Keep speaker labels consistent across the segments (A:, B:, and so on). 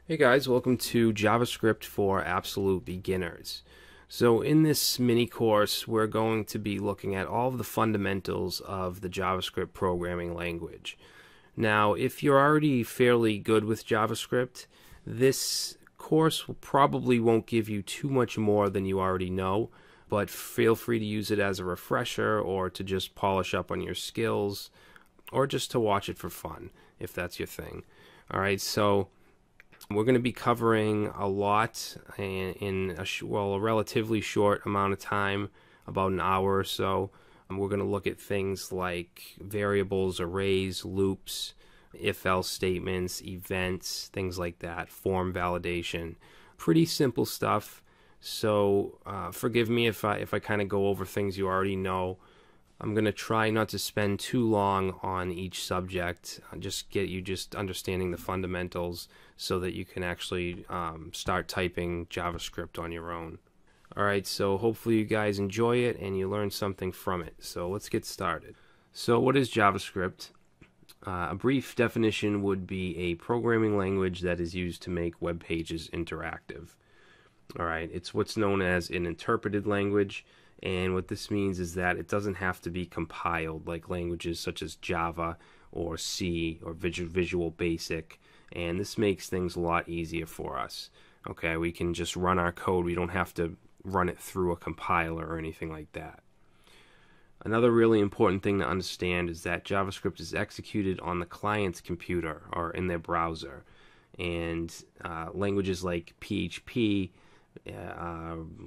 A: Hey guys, welcome to JavaScript for Absolute Beginners. So in this mini course, we're going to be looking at all of the fundamentals of the JavaScript programming language. Now, if you're already fairly good with JavaScript, this course probably won't give you too much more than you already know, but feel free to use it as a refresher or to just polish up on your skills or just to watch it for fun, if that's your thing. Alright, so we're going to be covering a lot in a relatively short amount of time, about an hour or so. We're going to look at things like variables, arrays, loops, if-else statements, events, things like that, form validation. Pretty simple stuff. So forgive me if I kind of go over things you already know. I'm going to try not to spend too long on each subject, just get you just understanding the fundamentals so that you can actually start typing JavaScript on your own. Alright, so hopefully you guys enjoy it and you learn something from it. So let's get started. So what is JavaScript? A brief definition would be a programming language that is used to make web pages interactive. Alright, it's what's known as an interpreted language. And what this means is that it doesn't have to be compiled like languages such as Java or C or Visual Basic. And this makes things a lot easier for us. Okay, we can just run our code. We don't have to run it through a compiler or anything like that. Another really important thing to understand is that JavaScript is executed on the client's computer or in their browser. And languages like PHP,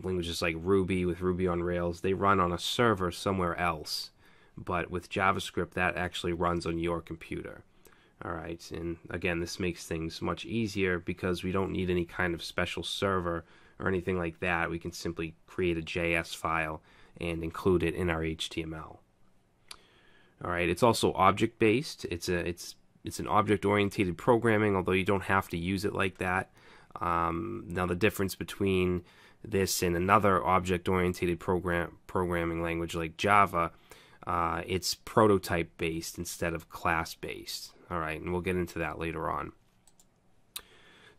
A: languages like Ruby with Ruby on Rails, they run on a server somewhere else. But with JavaScript, that actually runs on your computer. Alright, and again, this makes things much easier because we don't need any kind of special server or anything like that. We can simply create a JS file and include it in our HTML. Alright, it's also object-based. It's an object-oriented programming, although you don't have to use it like that. Now the difference between this and another object-oriented programming language like Java, it's prototype-based instead of class-based. Alright, and we'll get into that later on.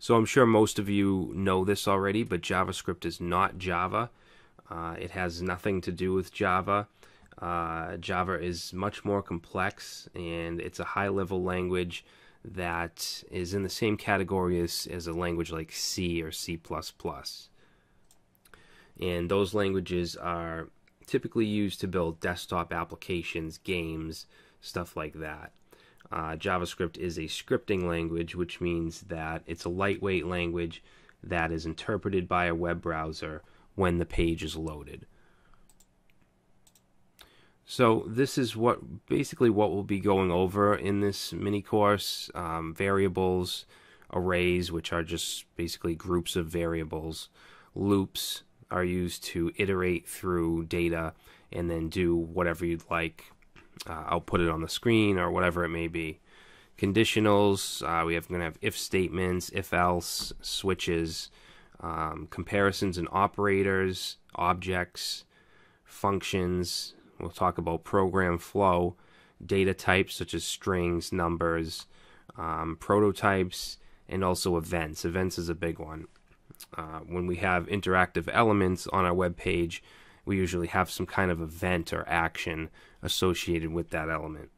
A: So I'm sure most of you know this already, but JavaScript is not Java. It has nothing to do with Java. Java is much more complex, and it's a high-level language that is in the same category as a language like C or C++. And those languages are typically used to build desktop applications, games, stuff like that. JavaScript is a scripting language, which means that it's a lightweight language that is interpreted by a web browser when the page is loaded. So this is basically what we'll be going over in this mini course. Variables, arrays, which are just basically groups of variables. Loops are used to iterate through data and then do whatever you'd like. I'll put it on the screen or whatever it may be. Conditionals, we're going to have if statements, if else, switches, comparisons and operators, objects, functions. We'll talk about program flow, data types such as strings, numbers, prototypes, and also events. Events is a big one. When we have interactive elements on our web page, we usually have some kind of event or action associated with that element.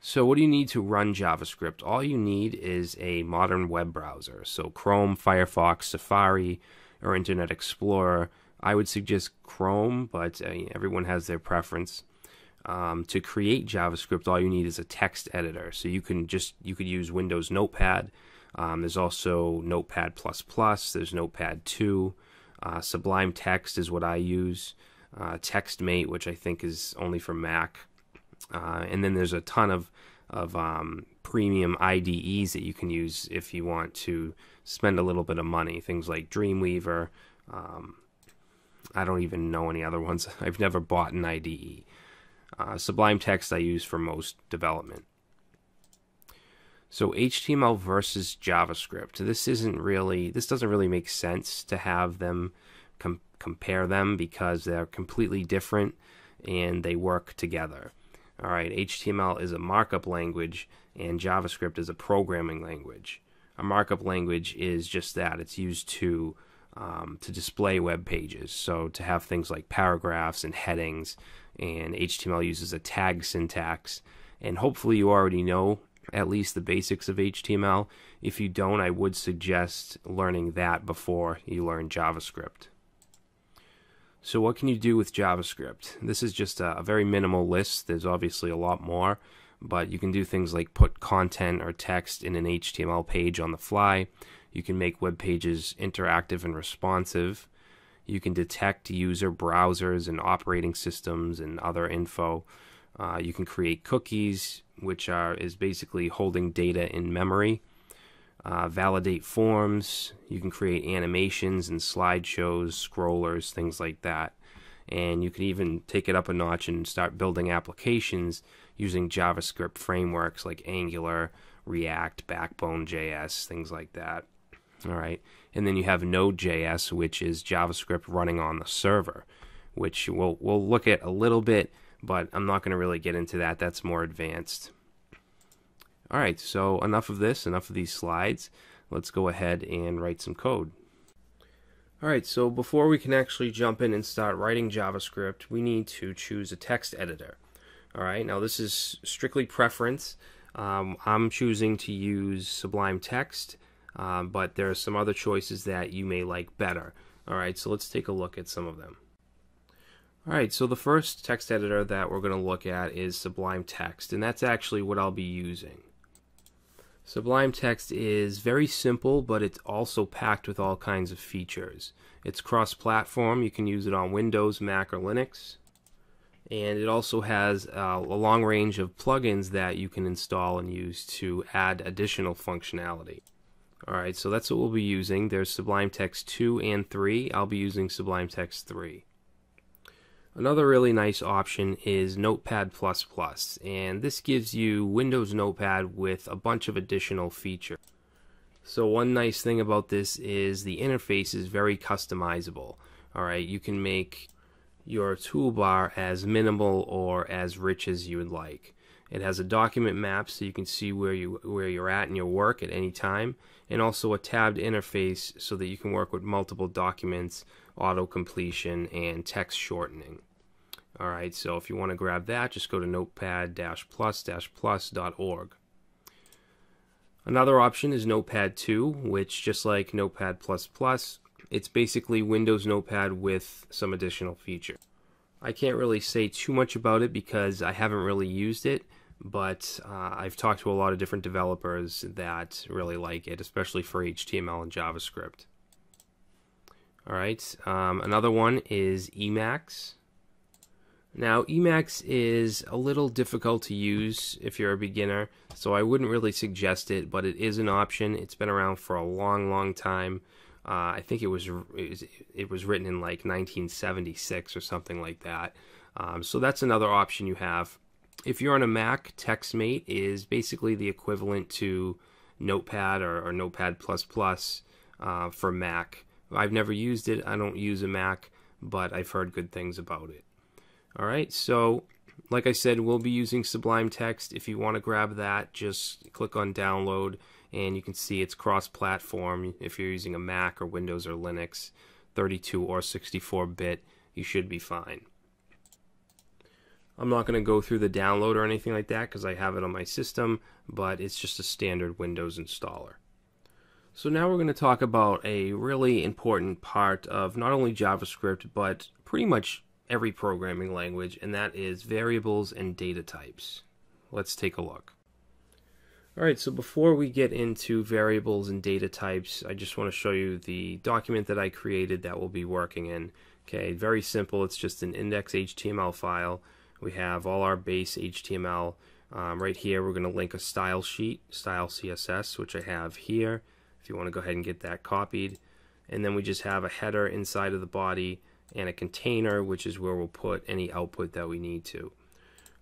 A: So what do you need to run JavaScript? All you need is a modern web browser. So Chrome, Firefox, Safari, or Internet Explorer. I would suggest Chrome, but everyone has their preference. To create JavaScript, all you need is a text editor. So you could use Windows Notepad. There's also Notepad++. There's Notepad 2. Sublime Text is what I use. TextMate, which I think is only for Mac. And then there's a ton of premium IDEs that you can use if you want to spend a little bit of money. Things like Dreamweaver. I don't even know any other ones. I've never bought an IDE. Sublime Text I use for most development. So HTML versus JavaScript. This doesn't really make sense to have them compare them because they're completely different and they work together. All right, HTML is a markup language and JavaScript is a programming language. A markup language is just that. It's used to display web pages. So to have things like paragraphs and headings, and HTML uses a tag syntax. And hopefully you already know at least the basics of HTML. If you don't, I would suggest learning that before you learn JavaScript. So what can you do with JavaScript? This is just a very minimal list. There's obviously a lot more, but you can do things like put content or text in an HTML page on the fly. You can make web pages interactive and responsive. You can detect user browsers and operating systems and other info. You can create cookies, which is basically holding data in memory. Validate forms. You can create animations and slideshows, scrollers, things like that. And you can even take it up a notch and start building applications using JavaScript frameworks like Angular, React, Backbone.js, things like that. All right. And then you have Node.js, which is JavaScript running on the server, which we'll look at a little bit, but I'm not going to really get into that. That's more advanced. All right, so enough of this, enough of these slides. Let's go ahead and write some code. All right, so before we can actually jump in and start writing JavaScript, we need to choose a text editor. All right, now this is strictly preference. I'm choosing to use Sublime Text, but there are some other choices that you may like better. All right, so let's take a look at some of them. All right, so the first text editor that we're going to look at is Sublime Text, and that's actually what I'll be using. Sublime Text is very simple, but it's also packed with all kinds of features. It's cross-platform. You can use it on Windows, Mac, or Linux. And it also has a long range of plugins that you can install and use to add additional functionality. All right, so that's what we'll be using. There's Sublime Text 2 and 3. I'll be using Sublime Text 3. Another really nice option is Notepad++, and this gives you Windows Notepad with a bunch of additional features. So one nice thing about this is the interface is very customizable. All right, you can make your toolbar as minimal or as rich as you would like. It has a document map so you can see where you're at in your work at any time, and also a tabbed interface so that you can work with multiple documents, auto completion, and text shortening. All right, so if you want to grab that, just go to notepad-plus-plus.org. Another option is Notepad 2, which, just like Notepad++, it's basically Windows Notepad with some additional features. I can't really say too much about it because I haven't really used it, but I've talked to a lot of different developers that really like it, especially for HTML and JavaScript. All right, another one is Emacs. Now, Emacs is a little difficult to use if you're a beginner, so I wouldn't really suggest it, but it is an option. It's been around for a long, long time. I think it was written in like 1976 or something like that. So that's another option you have. If you're on a Mac, TextMate is basically the equivalent to Notepad or Notepad++ for Mac. I've never used it. I don't use a Mac, but I've heard good things about it. All right, so like I said, we'll be using Sublime Text. If you want to grab that, just click on download, and you can see it's cross-platform. If you're using a Mac or Windows or Linux, 32 or 64-bit, you should be fine. I'm not going to go through the download or anything like that because I have it on my system, but it's just a standard Windows installer. So now we're going to talk about a really important part of not only JavaScript, but pretty much every programming language, and that is variables and data types. Let's take a look. All right, so before we get into variables and data types, I just want to show you the document that I created that we'll be working in. Okay, very simple. It's just an index.html file. We have all our base HTML. Right here, we're going to link a style sheet, style CSS, which I have here, if you want to go ahead and get that copied. And then we just have a header inside of the body and a container, which is where we'll put any output that we need to.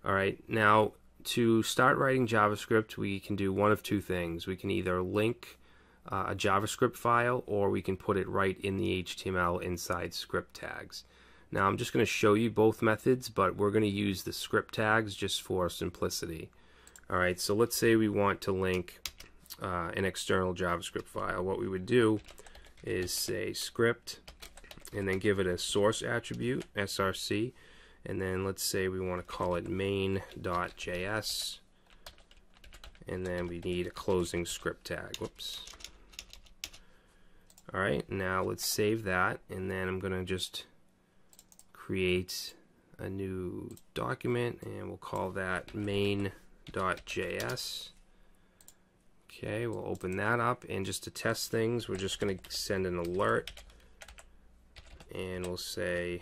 A: All right, now to start writing JavaScript, we can do one of two things. We can either link a JavaScript file, or we can put it right in the HTML inside script tags. Now I'm just going to show you both methods, but we're going to use the script tags just for simplicity. All right, so let's say we want to link an external JavaScript file, what we would do is say script and then give it a source attribute, src, and then let's say we want to call it main.js, and then we need a closing script tag. Whoops. Alright, now let's save that, and then I'm going to just create a new document, and we'll call that main.js. Okay, we'll open that up, and just to test things, we're just going to send an alert, and we'll say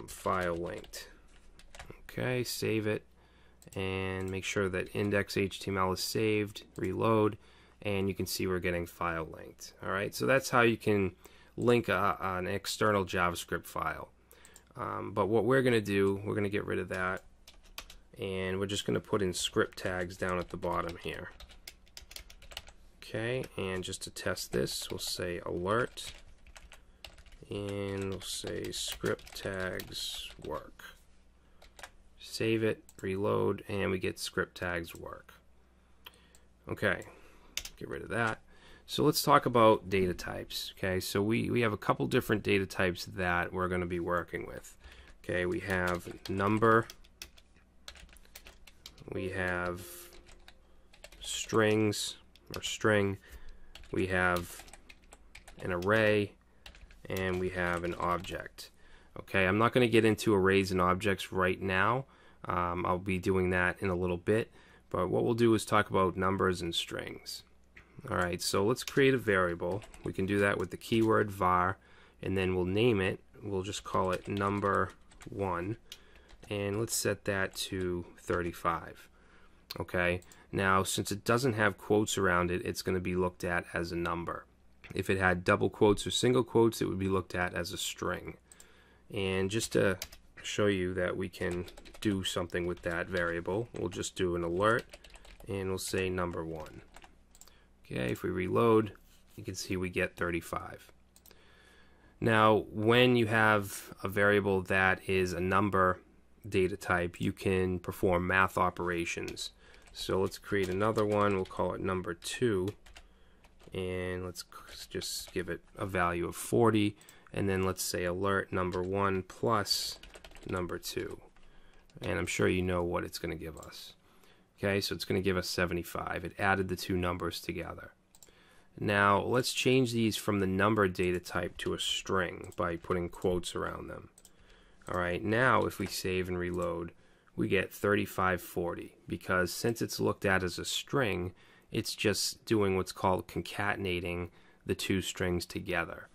A: file linked. Okay, save it, and make sure that index.html is saved, reload, and you can see we're getting file linked. Alright, so that's how you can link an external JavaScript file. But what we're going to do, we're going to get rid of that, and we're just going to put in script tags down at the bottom here. Okay, and just to test this, we'll say alert, and we'll say script tags work. Save it, reload, and we get script tags work. Okay, get rid of that. So let's talk about data types. Okay, so we have a couple different data types that we're going to be working with. Okay, we have number, we have strings or string, we have an array, and we have an object. Okay, I'm not going to get into arrays and objects right now. I'll be doing that in a little bit, but what we'll do is talk about numbers and strings. Alright, so let's create a variable. We can do that with the keyword var, and then we'll name it. We'll just call it number1, and let's set that to 35. Okay, now since it doesn't have quotes around it, it's going to be looked at as a number. If it had double quotes or single quotes, it would be looked at as a string. And just to show you that we can do something with that variable, we'll just do an alert, and we'll say number1. Okay, if we reload, you can see we get 35. Now, when you have a variable that is a number data type, you can perform math operations. So let's create another one. We'll call it number2, and let's just give it a value of 40, and then let's say alert number1 plus number2, and I'm sure you know what it's going to give us. Okay, so it's going to give us 75. It added the two numbers together. Now let's change these from the number data type to a string by putting quotes around them. Alright, now if we save and reload, we get 3540, because since it's looked at as a string, it's just doing what's called concatenating the two strings together.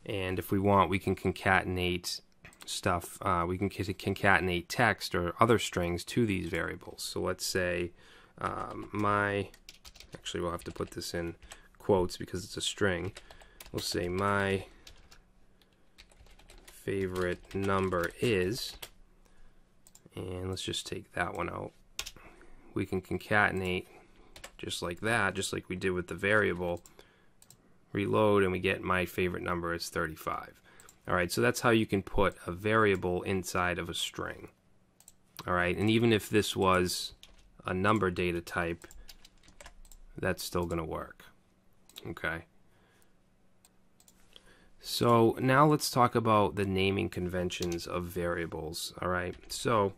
A: And if we want, we can concatenate stuff. We can concatenate text or other strings to these variables. So let's say actually we'll have to put this in quotes because it's a string. We'll say my favorite number is, and let's just take that one out. We can concatenate just like that, just like we did with the variable. Reload, and we get my favorite number is 35. Alright, so that's how you can put a variable inside of a string. Alright, and even if this was a number data type, that's still going to work. Okay. So now let's talk about the naming conventions of variables. Alright, so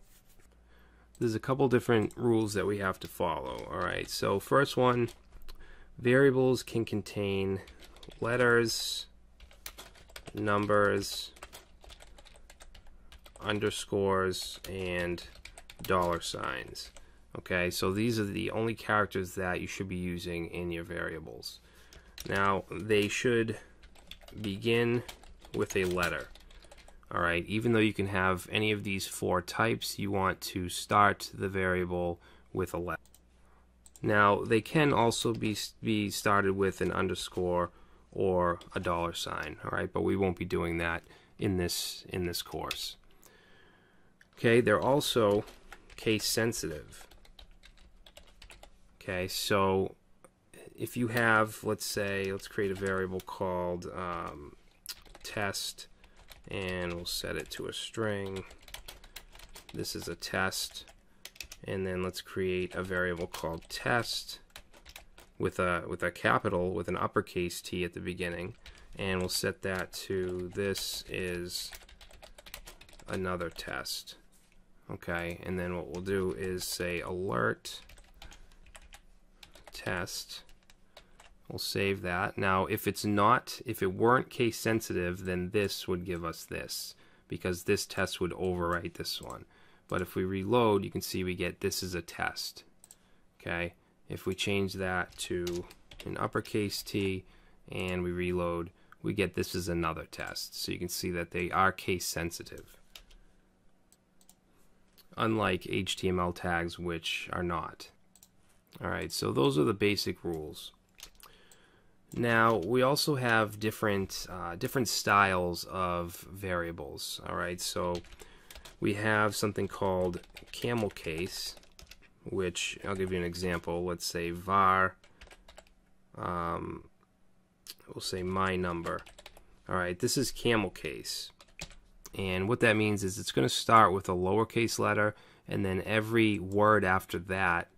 A: there's a couple different rules that we have to follow. Alright, so first one, variables can contain letters, numbers, underscores, and dollar signs. Okay, so these are the only characters that you should be using in your variables. Now, they should begin with a letter. Alright, even though you can have any of these four types, you want to start the variable with a letter. Now, they can also be started with an underscore or a dollar sign, alright, but we won't be doing that in this course. Okay, they're also case sensitive. Okay, so if you have, let's create a variable called test, and we'll set it to a string. This is a test, and then let's create a variable called test with a capital, with an uppercase T at the beginning, and we'll set that to this is another test. Okay, and then what we'll do is say alert test. We'll save that. Now if it weren't case sensitive, then this would give us this, because this test would overwrite this one. But if we reload, you can see we get this is a test. Okay, if we change that to an uppercase T and we reload, we get this is another test. So you can see that they are case sensitive, unlike HTML tags, which are not. Alright, so those are the basic rules. Now we also have different styles of variables. Alright, so we have something called camel case, which I'll give you an example. Let's say var, we'll say my number. Alright, this is camel case. And what that means is it's going to start with a lowercase letter, and then every word after that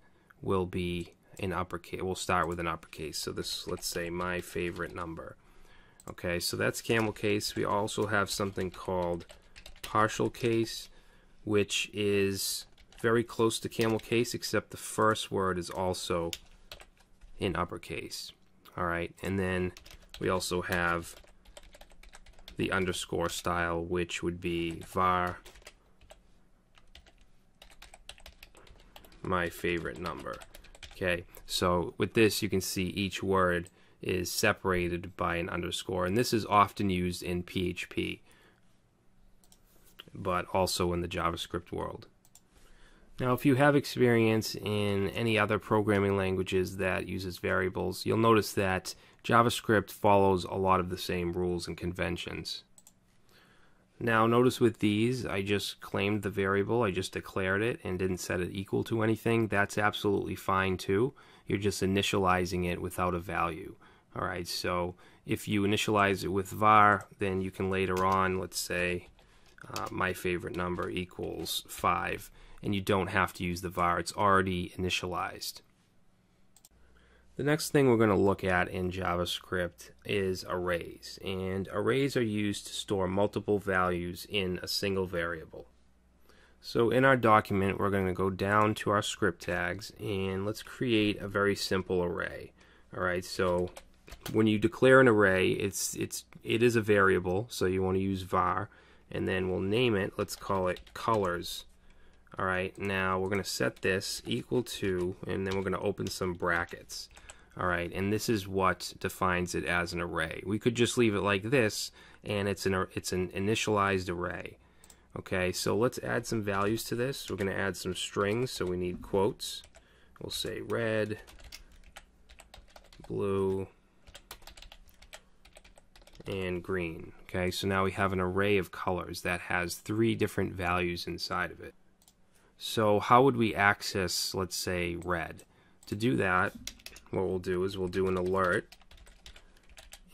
A: will be in uppercase. We'll start with an uppercase. So this, let's say my favorite number. Okay, so that's camel case. We also have something called partial case, which is very close to camel case, except the first word is also in uppercase. Alright, and then we also have the underscore style, which would be var my favorite number. Okay, so with this you can see each word is separated by an underscore, and this is often used in PHP, but also in the JavaScript world. Now if you have experience in any other programming languages that uses variables, you'll notice that JavaScript follows a lot of the same rules and conventions. Now notice with these, I just claimed the variable, I just declared it and didn't set it equal to anything. That's absolutely fine too. You're just initializing it without a value. Alright, so if you initialize it with var, then you can later on, let's say my favorite number equals 5, and you don't have to use the var, it's already initialized. The next thing we're going to look at in JavaScript is arrays, and arrays are used to store multiple values in a single variable. So in our document we're going to go down to our script tags and let's create a very simple array. Alright, so when you declare an array, it is a variable, so you want to use var, and then we'll name it, let's call it colors. Alright, now we're going to set this equal to, and then we're going to open some brackets. Alright, and this is what defines it as an array. We could just leave it like this, and it's an initialized array. Okay, so let's add some values to this. We're going to add some strings, so we need quotes. We'll say red, blue, and green. Okay, so now we have an array of colors that has 3 different values inside of it. So how would we access, let's say, red? To do that, what we'll do is we'll do an alert,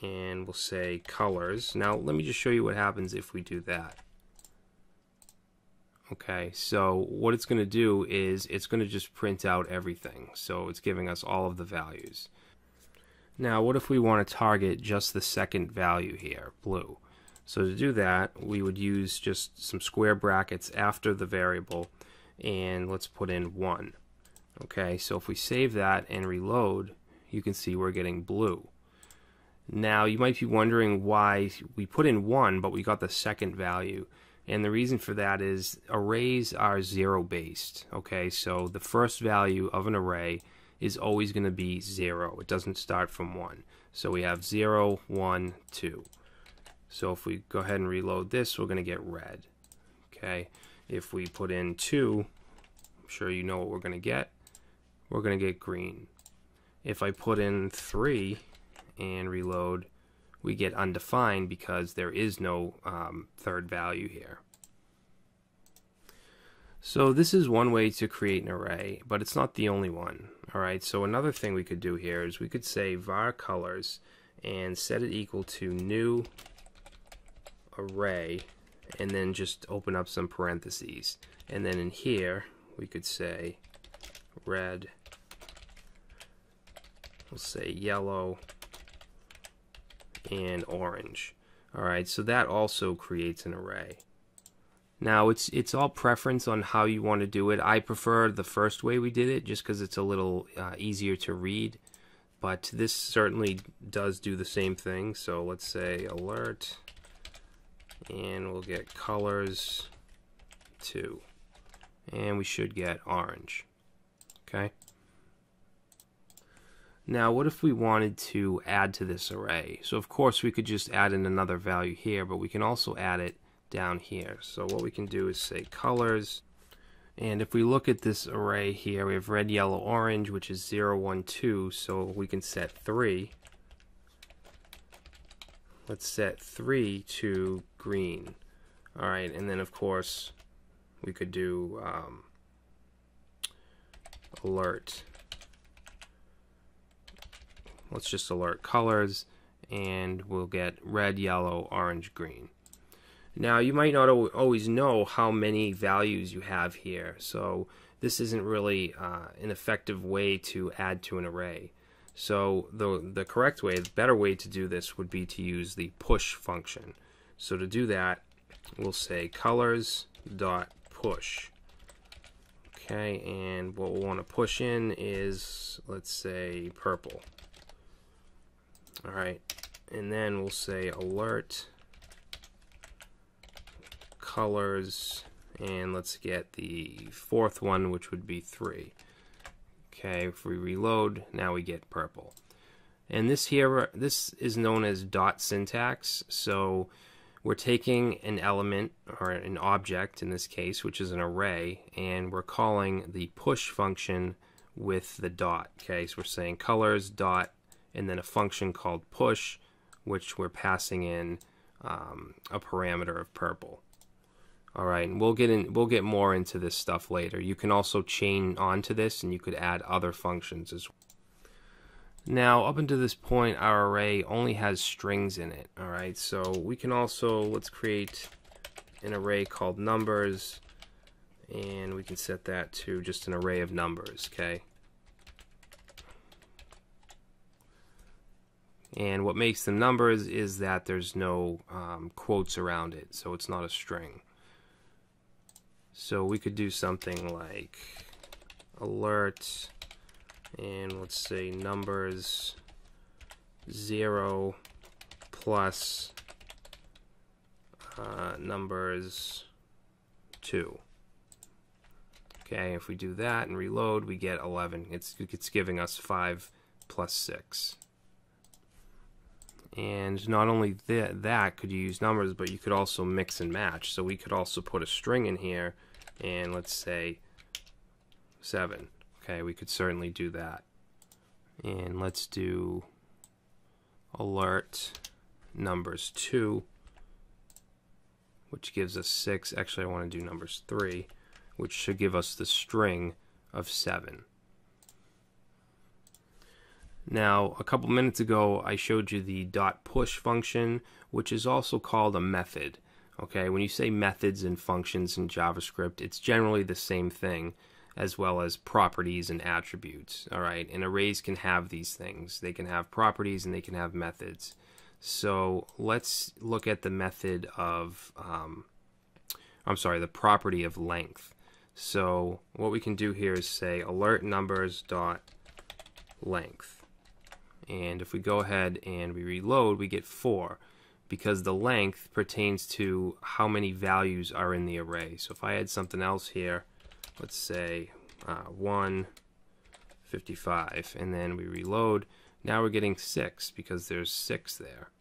A: and we'll say colors. Now let me just show you what happens if we do that. Okay, so what it's going to do is it's going to just print out everything. So it's giving us all of the values. Now what if we want to target just the second value here, blue? So to do that, we would use just some square brackets after the variable, and let's put in 1. Okay, so if we save that and reload, you can see we're getting blue. Now you might be wondering why we put in 1 but we got the second value, and the reason for that is arrays are 0 based. Okay, so the first value of an array is always going to be 0. It doesn't start from 1. So we have 0, 1, 2. So if we go ahead and reload this, we're going to get red. Okay, if we put in 2, I'm sure you know what we're going to get. We're going to get green. If I put in 3 and reload, we get undefined because there is no third value here. So this is one way to create an array, but it's not the only one. Alright, so another thing we could do here is we could say var colors and set it equal to new array, and then just open up some parentheses. And then in here we could say red, we'll say yellow, and orange. Alright, so that also creates an array. Now it's all preference on how you want to do it. I prefer the first way we did it just because it's a little easier to read, but this certainly does do the same thing. So let's say alert, and we'll get colors 2, and we should get orange. Okay. Now what if we wanted to add to this array? So of course we could just add in another value here, but we can also add it down here. So what we can do is say colors, and if we look at this array here, we have red, yellow, orange, which is 0, 1, 2, so we can set 3. Let's set 3 to green. Alright, and then of course we could do alert. Let's just alert colors, and we'll get red, yellow, orange, green. Now you might not always know how many values you have here, so this isn't really an effective way to add to an array. So the correct way, the better way to do this would be to use the push function. So to do that, we'll say colors dot push. Okay, and what we'll want to push in is, let's say, purple. Alright, and then we'll say alert colors, and let's get the fourth one, which would be 3. Okay, if we reload, now we get purple. And this here, this is known as dot syntax. So we're taking an element, or an object in this case, which is an array, and we're calling the push function with the dot. Okay, so we're saying colors dot, and then a function called push, which we're passing in a parameter of purple. All right, and we'll get more into this stuff later. You can also chain onto this, and you could add other functions as well. Now, up until this point, our array only has strings in it. All right, so we can also, let's create an array called numbers, and we can set that to just an array of numbers. Okay. And what makes them numbers is that there's no quotes around it, so it's not a string. So we could do something like alert, and let's say numbers 0 plus numbers 2. Okay, if we do that and reload, we get 11. It's giving us 5 plus 6. And not only that could you use numbers, but you could also mix and match. So we could also put a string in here, and let's say 7. Okay, we could certainly do that. And let's do alert numbers 2, which gives us 6. Actually, I want to do numbers 3, which should give us the string of 7. Now, a couple minutes ago, I showed you the .push function, which is also called a method. Okay, when you say methods and functions in JavaScript, it's generally the same thing, as well as properties and attributes. All right, and arrays can have these things. They can have properties and they can have methods. So let's look at the method of, the property of length. So what we can do here is say alert numbers dot length. And if we go ahead and we reload, we get 4, because the length pertains to how many values are in the array. So if I had something else here, let's say 155, and then we reload, now we're getting 6 because there's 6 there.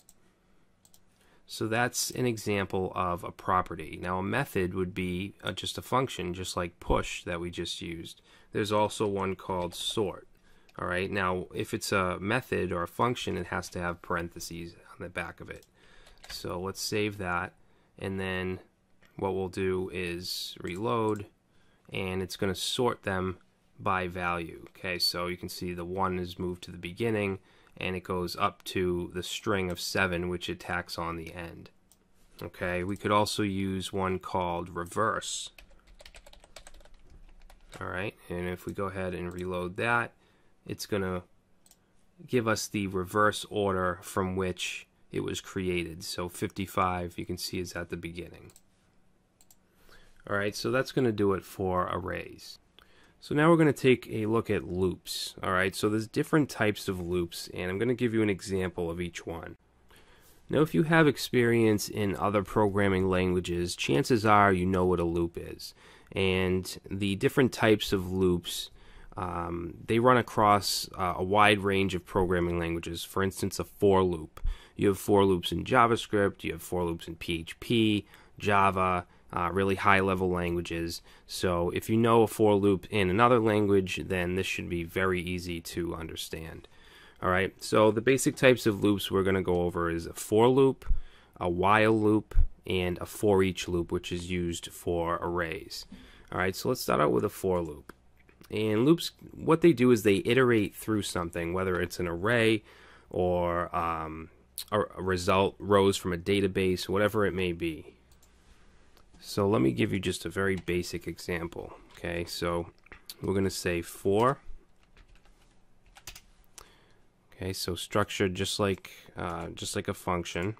A: So that's an example of a property. Now a method would be just a function, just like push that we just used. There's also one called sort. All right, now if it's a method or a function, it has to have parentheses on the back of it. So let's save that, and then what we'll do is reload, and it's going to sort them by value. Okay, so you can see the 1 is moved to the beginning, and it goes up to the string of 7, which it tacks on the end. Okay, we could also use one called reverse. Alright, and if we go ahead and reload that, it's going to give us the reverse order from which it was created. So 55, you can see, is at the beginning. Alright, so that's going to do it for arrays. So now we're going to take a look at loops. Alright, so there's different types of loops, and I'm going to give you an example of each one. Now, if you have experience in other programming languages, chances are you know what a loop is. And the different types of loops, they run across a wide range of programming languages. For instance, a for loop. You have for loops in JavaScript, you have for loops in PHP, Java, really high-level languages. So if you know a for loop in another language, then this should be very easy to understand. Alright, so the basic types of loops we're going to go over is a for loop, a while loop, and a for each loop, which is used for arrays. Alright, so let's start out with a for loop. And loops, what they do is they iterate through something, whether it's an array or a result, rows from a database, whatever it may be. So let me give you just a very basic example. Okay, so we're going to say for. Okay, so structured just like a function,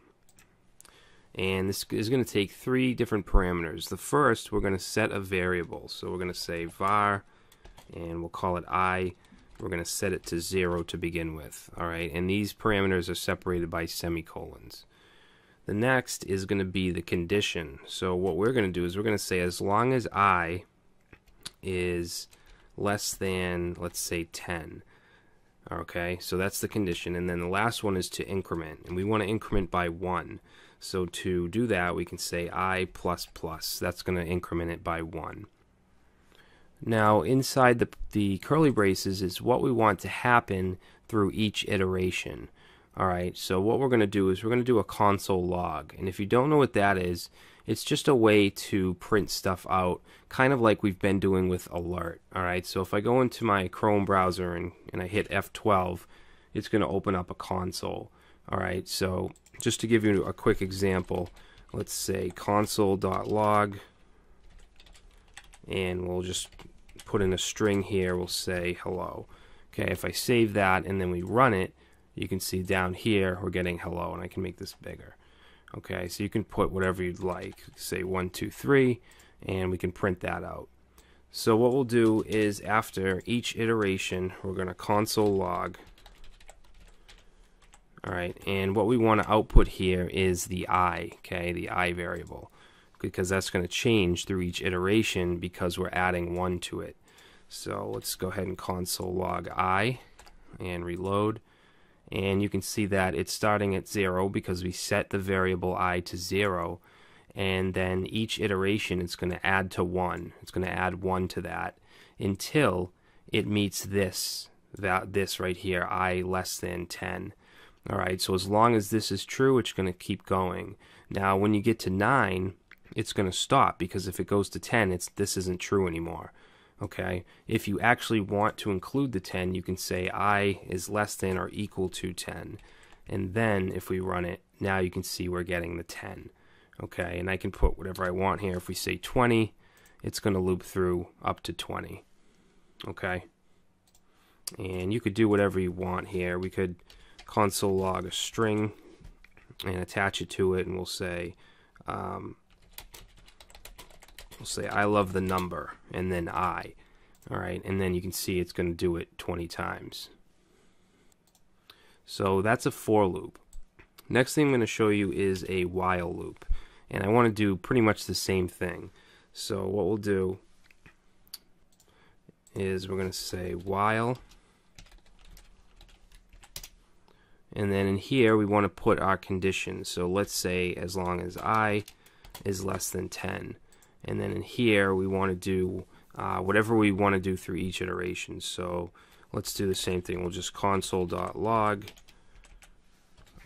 A: and this is going to take three different parameters. The first, we're going to set a variable, so we're going to say var, and we'll call it I. We're going to set it to 0 to begin with. All right, and these parameters are separated by semicolons. The next is going to be the condition. So what we're going to do is we're going to say as long as I is less than, let's say, 10. Okay, so that's the condition, and then the last one is to increment, and we want to increment by 1. So to do that, we can say I plus plus. That's going to increment it by 1. Now inside the curly braces is what we want to happen through each iteration. Alright, so what we're going to do is we're going to do a console log, and if you don't know what that is, it's just a way to print stuff out, kind of like we've been doing with alert. Alright, so if I go into my Chrome browser and I hit F12, it's going to open up a console. Alright, so just to give you a quick example, let's say console.log, and we'll just put in a string here, we'll say hello. Okay, if I save that and then we run it, you can see down here we're getting hello, and I can make this bigger. Okay, so you can put whatever you'd like, say 1, 2, 3, and we can print that out. So what we'll do is after each iteration, we're going to console log. Alright, and what we want to output here is the I, okay, the I variable, because that's going to change through each iteration because we're adding 1 to it. So let's go ahead and console log I and reload. And you can see that it's starting at 0 because we set the variable I to 0, and then each iteration it's going to add to 1. It's going to add 1 to that until it meets this right here, I less than 10. Alright, so as long as this is true, it's going to keep going. Now when you get to 9, it's going to stop, because if it goes to 10, this isn't true anymore. Okay, if you actually want to include the 10, you can say I is less than or equal to 10, and then if we run it, now you can see we're getting the 10. Okay, and I can put whatever I want here. If we say 20, it's going to loop through up to 20. Okay, and you could do whatever you want here. We could console log a string and attach it to it, and we'll say I love the number, and then I. Alright, and then you can see it's going to do it 20 times. So that's a for loop. Next thing I'm going to show you is a while loop, and I want to do pretty much the same thing. So what we'll do is we're going to say while, and then in here we want to put our condition. So let's say as long as I is less than 10. And then in here we want to do whatever we want to do through each iteration. So let's do the same thing. We'll just console.log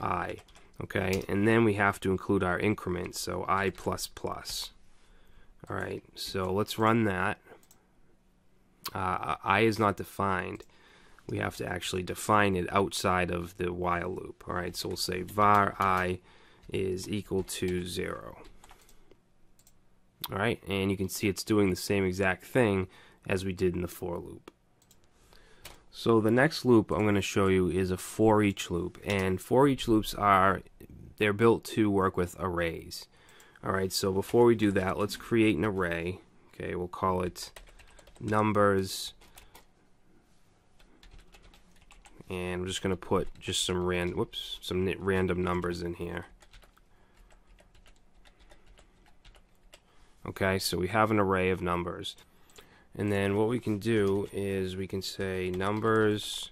A: I. Okay, and then we have to include our increment, so I plus plus. Alright, so let's run that. I is not defined. We have to actually define it outside of the while loop. Alright, so we'll say var I is equal to 0. Alright, and you can see it's doing the same exact thing as we did in the for loop. So the next loop I'm going to show you is a for each loop, and for each loops they're built to work with arrays. Alright, so before we do that, let's create an array. Okay, we'll call it numbers, and I'm just going to put just some random numbers in here. Okay, so we have an array of numbers. And then what we can do is we can say numbers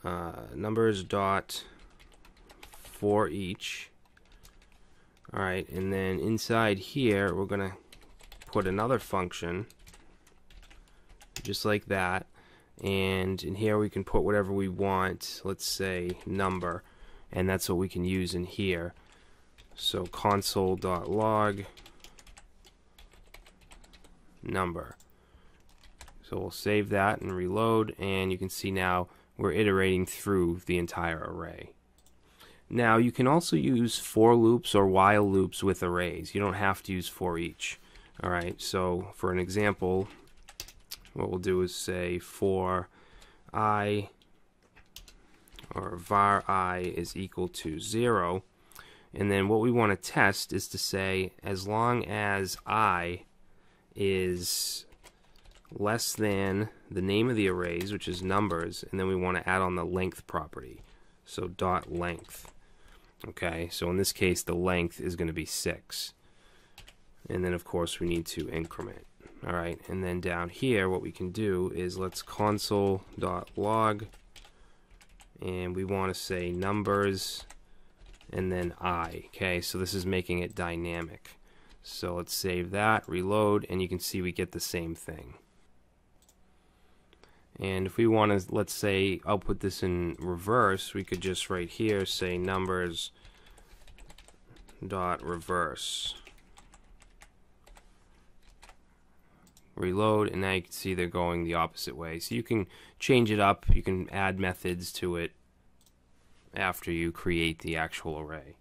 A: dot for each. Alright, and then inside here we're going to put another function just like that, and in here we can put whatever we want, let's say number, and that's what we can use in here. So console.log number. So we'll save that and reload, and you can see now we're iterating through the entire array. Now you can also use for loops or while loops with arrays. You don't have to use for each. Alright, so for an example, what we'll do is say for I, or var I is equal to 0, and then what we want to test is to say as long as I is less than the name of the arrays, which is numbers, and then we want to add on the length property, so dot length. Okay, so in this case the length is going to be 6, and then of course we need to increment. Alright, and then down here what we can do is let's console.log, and we want to say numbers and then I. Okay, so this is making it dynamic. So let's save that, reload, and you can see we get the same thing. And if we want to, let's say, output this in reverse, we could just right here say numbers dot reverse. Reload, and now you can see they're going the opposite way. So you can change it up, you can add methods to it after you create the actual array.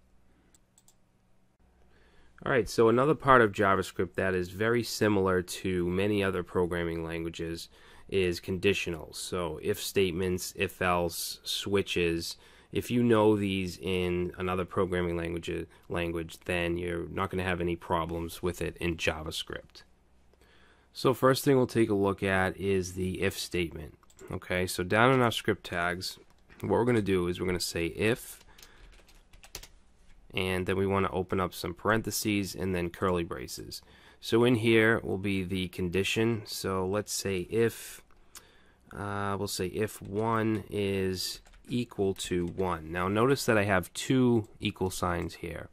A: Alright, so another part of JavaScript that is very similar to many other programming languages is conditionals. So if statements, if else, switches. If you know these in another programming language, then you're not going to have any problems with it in JavaScript. So first thing we'll take a look at is the if statement. Okay, so down in our script tags, what we're going to do is we're going to say if, and then we want to open up some parentheses and then curly braces. So in here will be the condition. So let's say if, we'll say if 1 is equal to 1. Now notice that I have two equal signs here.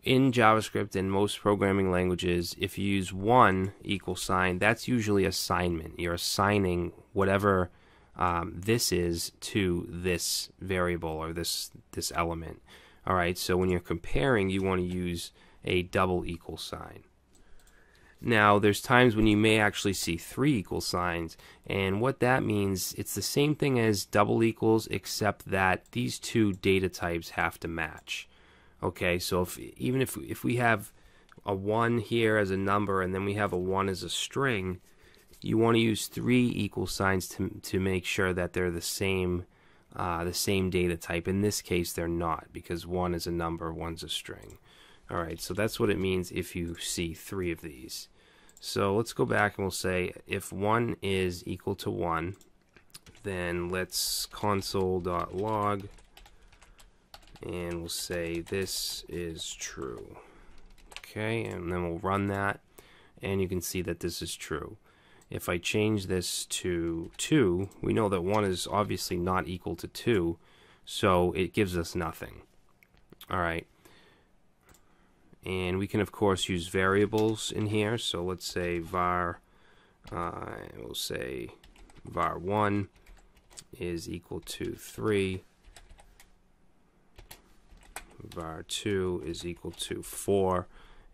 A: In JavaScript and most programming languages, if you use one equal sign, that's usually assignment. You're assigning whatever this is to this variable or this element. Alright, so when you're comparing, you want to use a double equal sign. Now, there's times when you may actually see three equal signs, and what that means, it's the same thing as double equals, except that these two data types have to match. Okay, so even if we have a 1 here as a number, and then we have a 1 as a string, you want to use three equal signs to make sure that they're the same data type. In this case, they're not, because 1 is a number, 1's a string. Alright, so that's what it means if you see three of these. So let's go back and we'll say if 1 is equal to 1, then let's console.log, and we'll say this is true. Okay, and then we'll run that, and you can see that this is true. If I change this to 2, we know that 1 is obviously not equal to 2, so it gives us nothing. Alright. And we can of course use variables in here, so let's say var, we'll say var1 is equal to 3, var2 is equal to 4,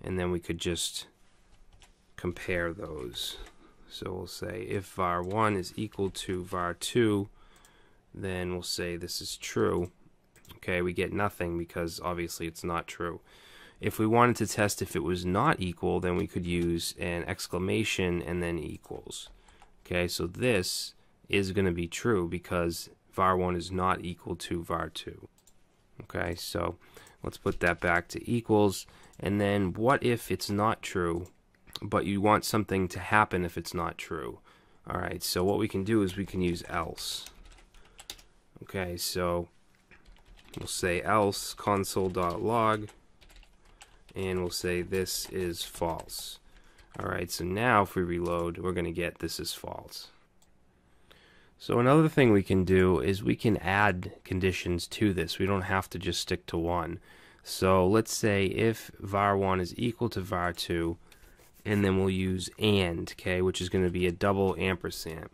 A: and then we could just compare those. So we'll say if var1 is equal to var2, then we'll say this is true. Okay, we get nothing because obviously it's not true. If we wanted to test if it was not equal, then we could use an exclamation and then equals. Okay, so this is going to be true because var1 is not equal to var2. Okay, so let's put that back to equals. And then what if it's not true, but you want something to happen if it's not true? All right, so what we can do is we can use else. Okay, so we'll say else console.log, and we'll say this is false. All right, so now if we reload, we're going to get this is false. So another thing we can do is we can add conditions to this. We don't have to just stick to one. So let's say if var1 is equal to var2, and then we'll use and, okay, which is going to be a double ampersand.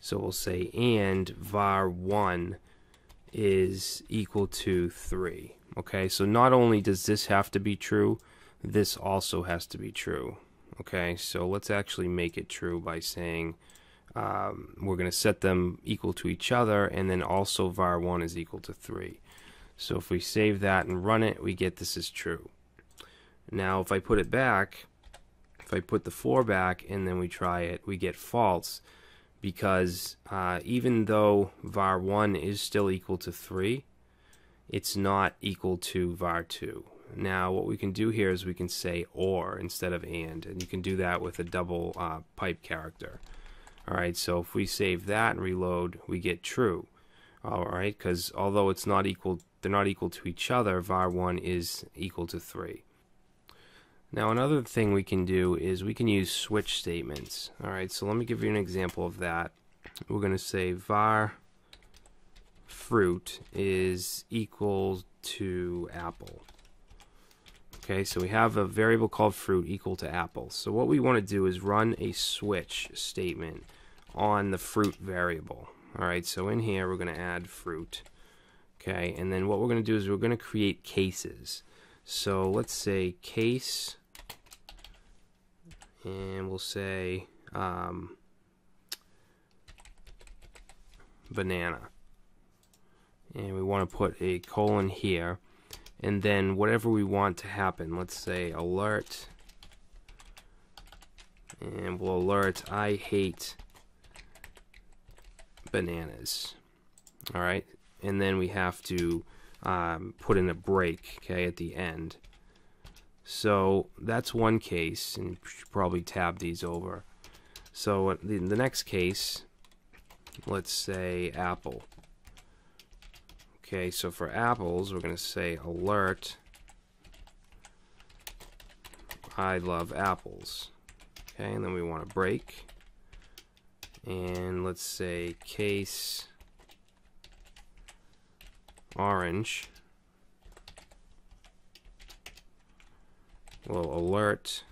A: So we'll say and var1 is equal to 3. Okay, so not only does this have to be true, this also has to be true. Okay, so let's actually make it true by saying we're going to set them equal to each other, and then also var1 is equal to 3. So if we save that and run it, we get this is true. Now if I put it back, if I put the 4 back and then we try it, we get false, because even though var1 is still equal to 3, it's not equal to var2. Now what we can do here is we can say or instead of and you can do that with a double pipe character. Alright, so if we save that and reload, we get true. Alright, because although it's not equal, they're not equal to each other, var1 is equal to 3. Now another thing we can do is we can use switch statements. Alright, so let me give you an example of that. We're going to say var fruit is equal to apple. Okay, so we have a variable called fruit equal to apple. So what we want to do is run a switch statement on the fruit variable. Alright, so in here we're going to add fruit. Okay, and then what we're going to do is we're going to create cases. So let's say case, and we'll say banana. And we want to put a colon here. And then whatever we want to happen, let's say alert, and we'll alert I hate bananas. Alright, and then we have to put in a break, okay, at the end. So that's one case, and you should probably tab these over. So in the next case, let's say apple. Okay, so for apples, we're going to say alert I love apples. Okay, and then we want to break. And let's say case orange will alert,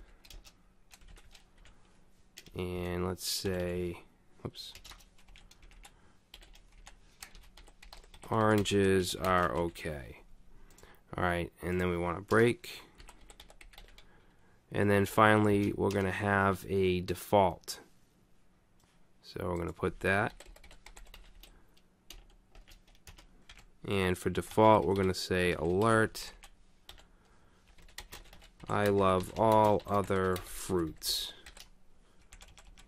A: and let's say, oops, oranges are okay. Alright, and then we want to break. And then finally, we're going to have a default. So we're going to put that. And for default, we're going to say alert I love all other fruits.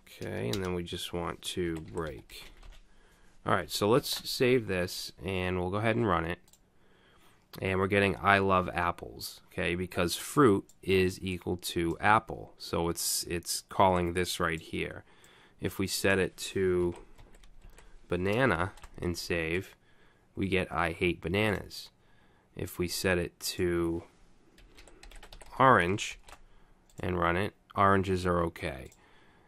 A: Okay, and then we just want to break. Alright, so let's save this and we'll go ahead and run it. And we're getting I love apples, okay, because fruit is equal to apple. So it's calling this right here. If we set it to banana and save, we get I hate bananas. If we set it to orange and run it, oranges are okay.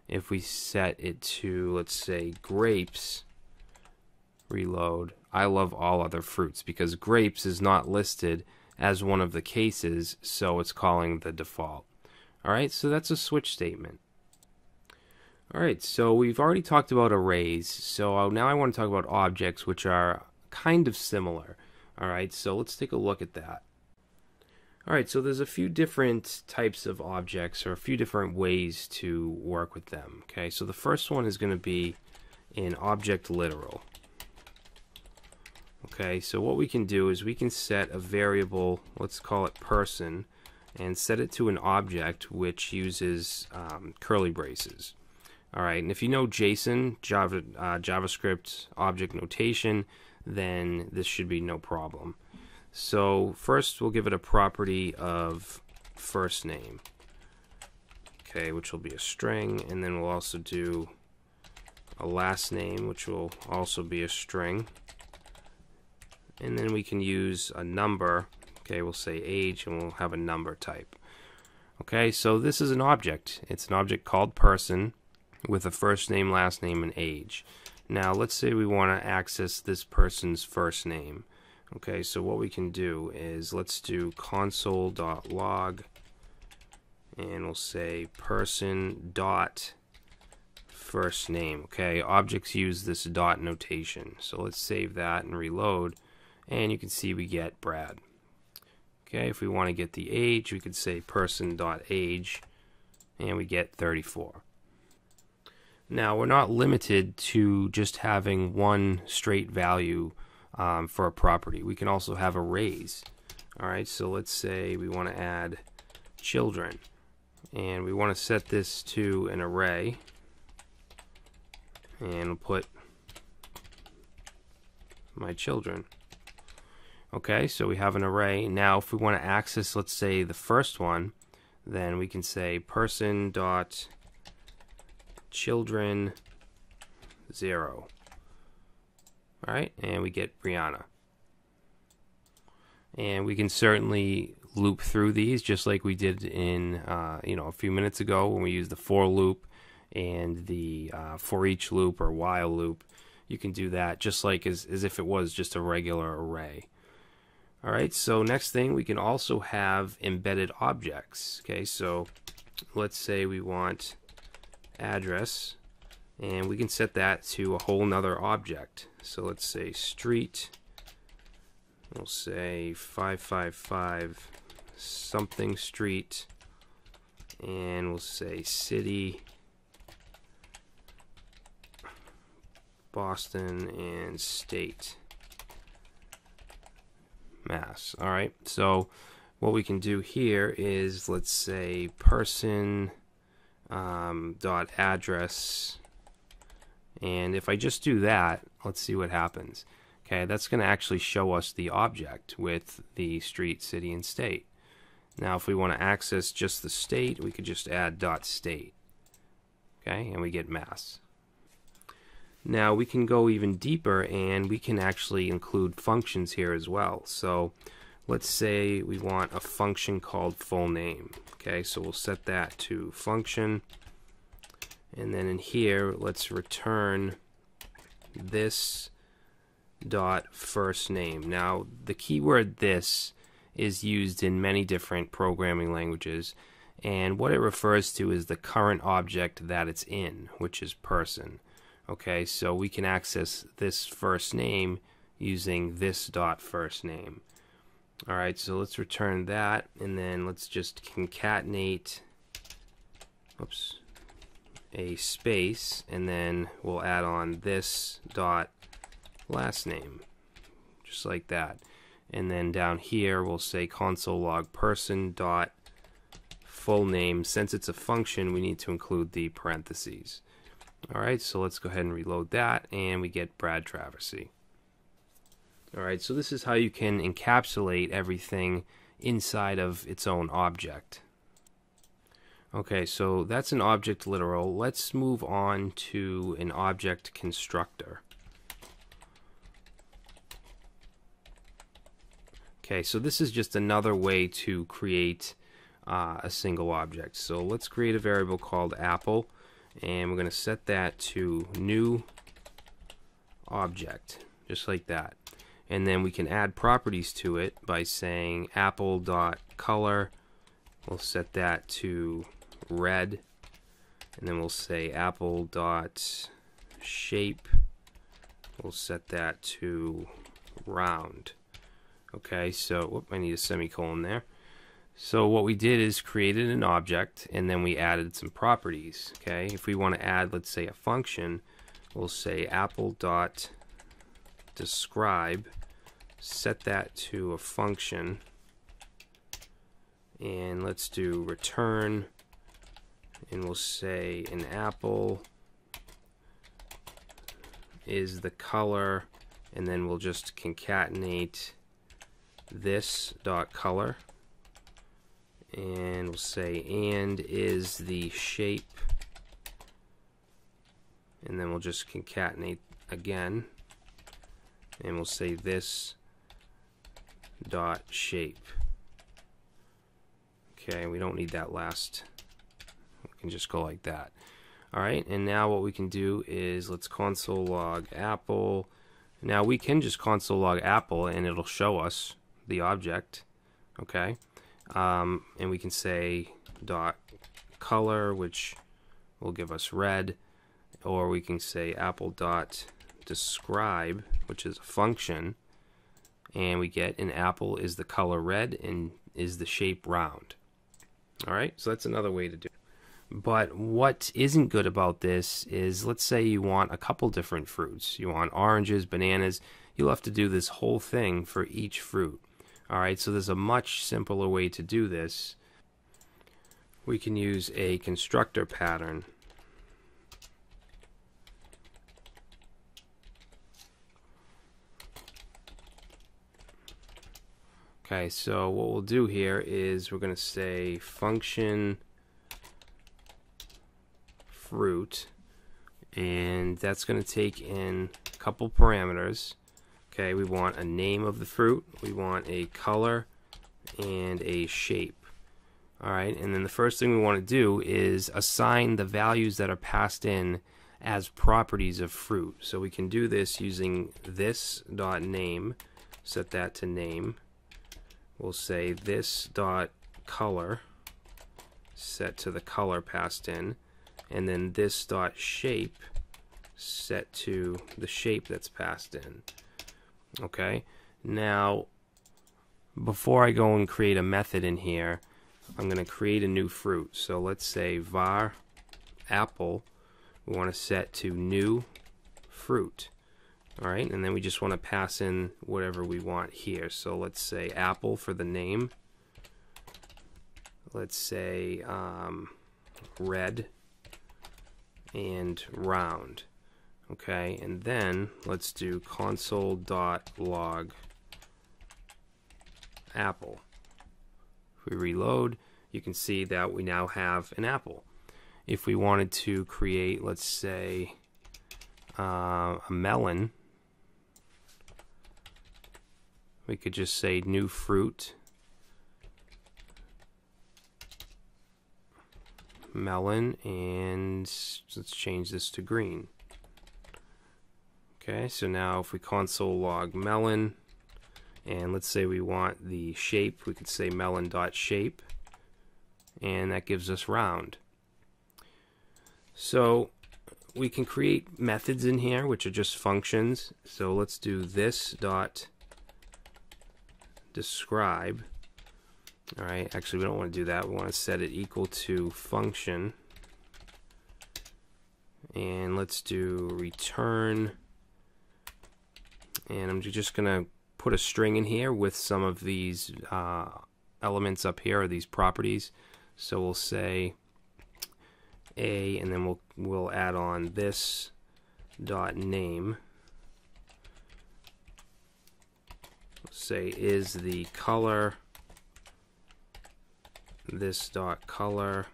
A: If we set it to, let's say, grapes, reload, I love all other fruits, because grapes is not listed as one of the cases, so it's calling the default. Alright, so that's a switch statement. Alright, so we've already talked about arrays, so now I want to talk about objects, which are kind of similar. Alright, so let's take a look at that. Alright, so there's a few different types of objects, or a few different ways to work with them. Okay, so the first one is going to be an object literal. Okay, so what we can do is we can set a variable, let's call it person, and set it to an object which uses curly braces. All right, and if you know JSON, JavaScript object notation, then this should be no problem. So first we'll give it a property of first name, okay, which will be a string, and then we'll also do a last name, which will also be a string, and then we can use a number. Okay, we'll say age, and we'll have a number type. Okay, so this is an object. It's an object called person with a first name, last name, and age. Now let's say we want to access this person's first name. Okay, so what we can do is let's do console.log, and we'll say person dot first name. Okay, objects use this dot notation. So let's save that and reload, and you can see we get Brad. Okay, if we want to get the age, we could say person dot age, and we get 34. Now we're not limited to just having one straight value for a property. We can also have arrays. Alright, so let's say we want to add children, and we want to set this to an array, and we'll put my children. Okay, so we have an array. Now if we want to access, let's say, the first one, then we can say person dot children 0. Alright, and we get Brianna. And we can certainly loop through these just like we did in a few minutes ago when we used the for loop and the for each loop or while loop. You can do that just like as if it was just a regular array. Alright, so next thing, we can also have embedded objects. Okay, so let's say we want address, and we can set that to a whole nother object. So let's say street, we'll say 555 something street, and we'll say city, Boston, and state, Mass. Alright, so what we can do here is let's say person dot address, and if I just do that, let's see what happens. Okay, that's going to actually show us the object with the street, city, and state. Now if we want to access just the state, we could just add dot state. Okay, and we get Mass. Now we can go even deeper, and we can actually include functions here as well. So let's say we want a function called full name. Okay, so we'll set that to function, and then in here let's return this dot first name. Now the keyword this is used in many different programming languages, and what it refers to is the current object that it's in, which is person. Okay, so we can access this first name using this dot first name. Alright, so let's return that, and then let's just concatenate a space, and then we'll add on this dot last name, just like that. And then down here we'll say console log person dot full name. Since it's a function, we need to include the parentheses. Alright, so let's go ahead and reload that, and we get Brad Traversy. Alright, so this is how you can encapsulate everything inside of its own object. Okay, so that's an object literal. Let's move on to an object constructor. Okay, so this is just another way to create a single object. So let's create a variable called apple, and we're going to set that to new object, just like that. And then we can add properties to it by saying apple.color. We'll set that to red, and then we'll say apple.shape. We'll set that to round. Okay, so I need a semicolon there. So what we did is created an object, and then we added some properties. Okay, if we want to add, let's say, a function, we'll say apple.describe, set that to a function, and let's do return, and we'll say an apple is the color, and then we'll just concatenate this dot color, and we'll say and is the shape, and then we'll just concatenate again, and we'll say this dot shape. Okay, we don't need that last. We can just go like that. Alright, and now what we can do is let's console log apple. Now we can just console log apple and it'll show us the object. Okay, and we can say dot color, which will give us red, or we can say apple dot describe, which is a function, and we get an apple is the color red and is the shape round. Alright, so that's another way to do it. But what isn't good about this is, let's say you want a couple different fruits. You want oranges, bananas. You'll have to do this whole thing for each fruit. Alright, so there's a much simpler way to do this. We can use a constructor pattern. Okay, so what we'll do here is we're going to say function fruit, and that's going to take in a couple parameters. Okay, we want a name of the fruit, we want a color, and a shape. Alright, and then the first thing we want to do is assign the values that are passed in as properties of fruit. So we can do this using this dot name, set that to name. We'll say this dot color, set to the color passed in, and then this dot shape, set to the shape that's passed in. Okay, now before I go and create a method in here, I'm going to create a new fruit. So let's say var apple, we want to set to new fruit. Alright, and then we just want to pass in whatever we want here. So let's say apple for the name. Let's say red and round. Okay, and then let's do console.log apple. If we reload, you can see that we now have an apple. If we wanted to create, let's say, a melon, we could just say new fruit, melon, and let's change this to green. Okay, so now if we console log melon, and let's say we want the shape, we could say melon.shape, and that gives us round. So we can create methods in here which are just functions. So let's do this dot describe. Alright, actually we don't want to do that. We want to set it equal to function, and let's do return, and I'm just gonna put a string in here with some of these elements up here, or these properties. So we'll say a, and then we'll add on this dot name. Say is the color, this dot color,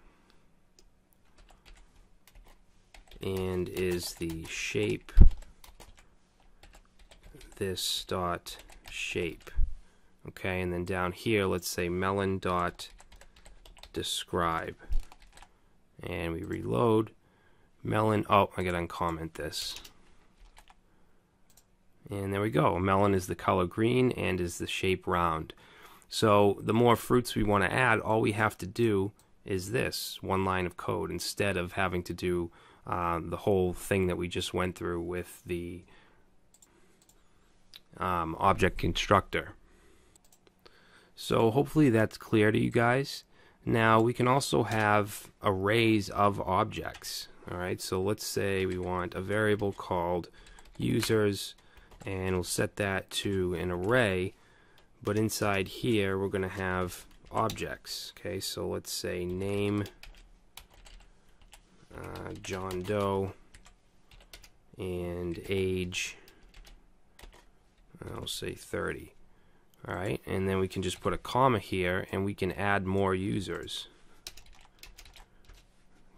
A: and is the shape, this dot shape. Okay, and then down here let's say melon dot describe, and we reload. Melon, oh, I gotta uncomment this. And there we go. Melon is the color green and is the shape round. So the more fruits we want to add, all we have to do is this one line of code instead of having to do the whole thing that we just went through with the object constructor. So hopefully that's clear to you guys. Now we can also have arrays of objects. Alright, so let's say we want a variable called users, and we'll set that to an array, but inside here we're going to have objects. Okay, so let's say name John Doe, and age, I'll say 30. Alright, and then we can just put a comma here and we can add more users.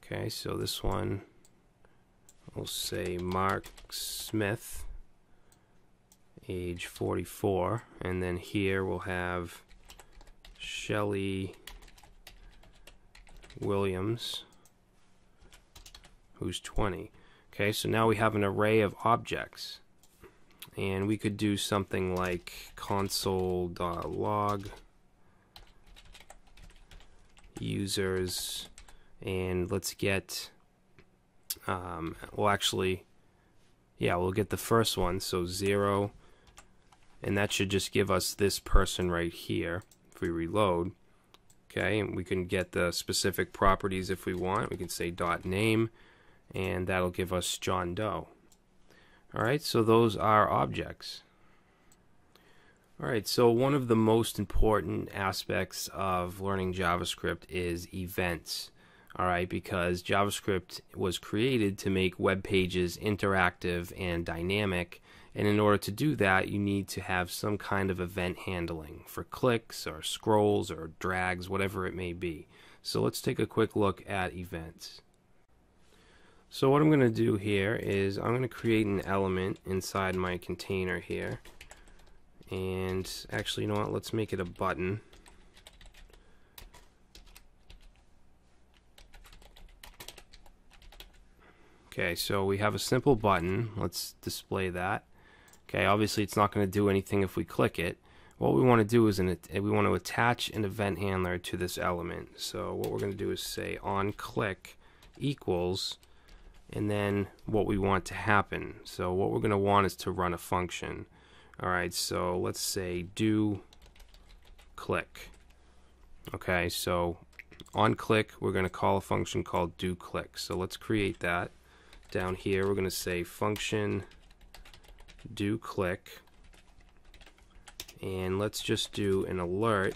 A: Okay, so this one, we'll say Mark Smith, age 44, and then here we'll have Shelley Williams, who's 20. Okay, so now we have an array of objects, and we could do something like console.log users, and let's get we'll get the first one, so 0, and that should just give us this person right here if we reload. Okay, and we can get the specific properties if we want. We can say .name, and that'll give us John Doe. Alright, so those are objects. Alright, so one of the most important aspects of learning JavaScript is events. Alright, because JavaScript was created to make web pages interactive and dynamic, and in order to do that you need to have some kind of event handling for clicks or scrolls or drags, whatever it may be. So let's take a quick look at events. So what I'm going to do here is I'm going to create an element inside my container here, and actually, you know what, let's make it a button. Okay, so we have a simple button. Let's display that. Okay, obviously it's not going to do anything if we click it. What we want to do is we want to attach an event handler to this element. So what we're going to do is say onClick equals, and then what we want to happen. So what we're going to want is to run a function. Alright, so let's say do click. Okay, so on click we're going to call a function called do click. So let's create that. Down here we're going to say function do click, and let's just do an alert,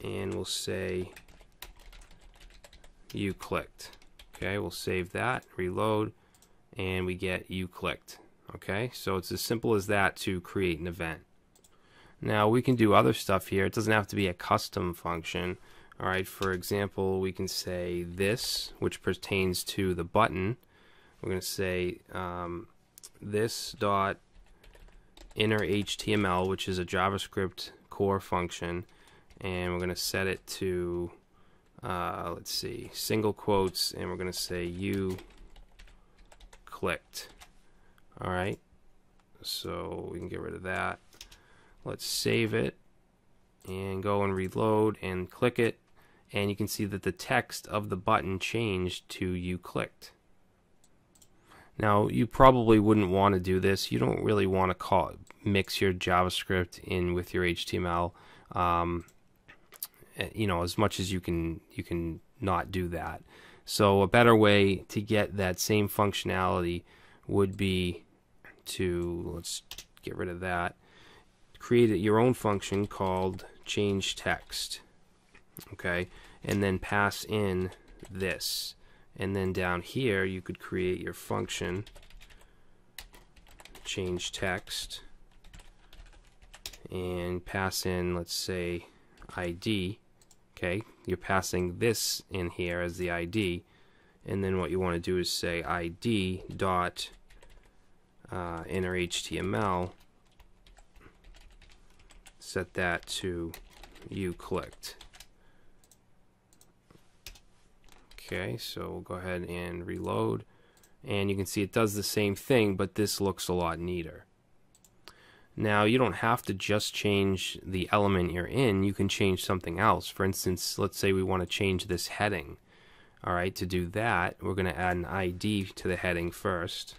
A: and we'll say you clicked. Okay, we'll save that, reload, and we get you clicked. Okay, so it's as simple as that to create an event. Now we can do other stuff here. It doesn't have to be a custom function. Alright, for example, we can say this, which pertains to the button. We're going to say this dot inner HTML, which is a JavaScript core function, and we're going to set it to let's see, single quotes, and we're going to say you clicked. Alright, so we can get rid of that. Let's save it and go and reload and click it, and you can see that the text of the button changed to you clicked. Now you probably wouldn't want to do this. You don't really want to mix your JavaScript in with your HTML. You know, as much as you can not do that. So a better way to get that same functionality would be to, let's get rid of that, create your own function called change text. Okay, and then pass in this, and then down here you could create your function change text and pass in, let's say, ID. Okay, you're passing this in here as the ID, and then what you want to do is say ID dot inner HTML, set that to you clicked. Okay, so we'll go ahead and reload, and you can see it does the same thing, but this looks a lot neater. Now you don't have to just change the element you're in, you can change something else. For instance, let's say we want to change this heading. Alright, to do that we're going to add an ID to the heading first,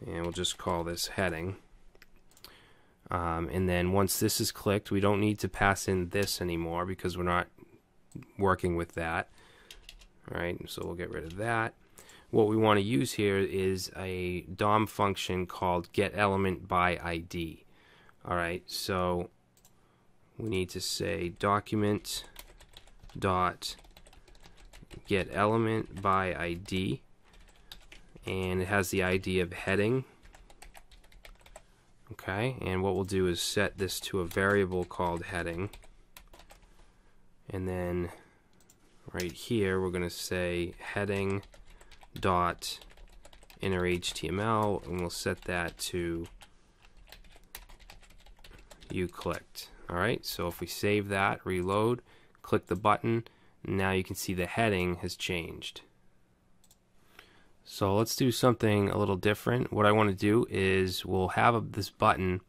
A: and we'll just call this heading. And then once this is clicked, we don't need to pass in this anymore because we're not working with that. Alright, so we'll get rid of that. What we want to use here is a DOM function called getElementById. Alright, so we need to say document dot getElementById, and it has the ID of heading. Okay, and what we'll do is set this to a variable called heading, and then right here we're going to say heading dot inner HTML, and we'll set that to you clicked. Alright, so if we save that, reload, click the button, now you can see the heading has changed. So let's do something a little different. What I want to do is we'll have this button,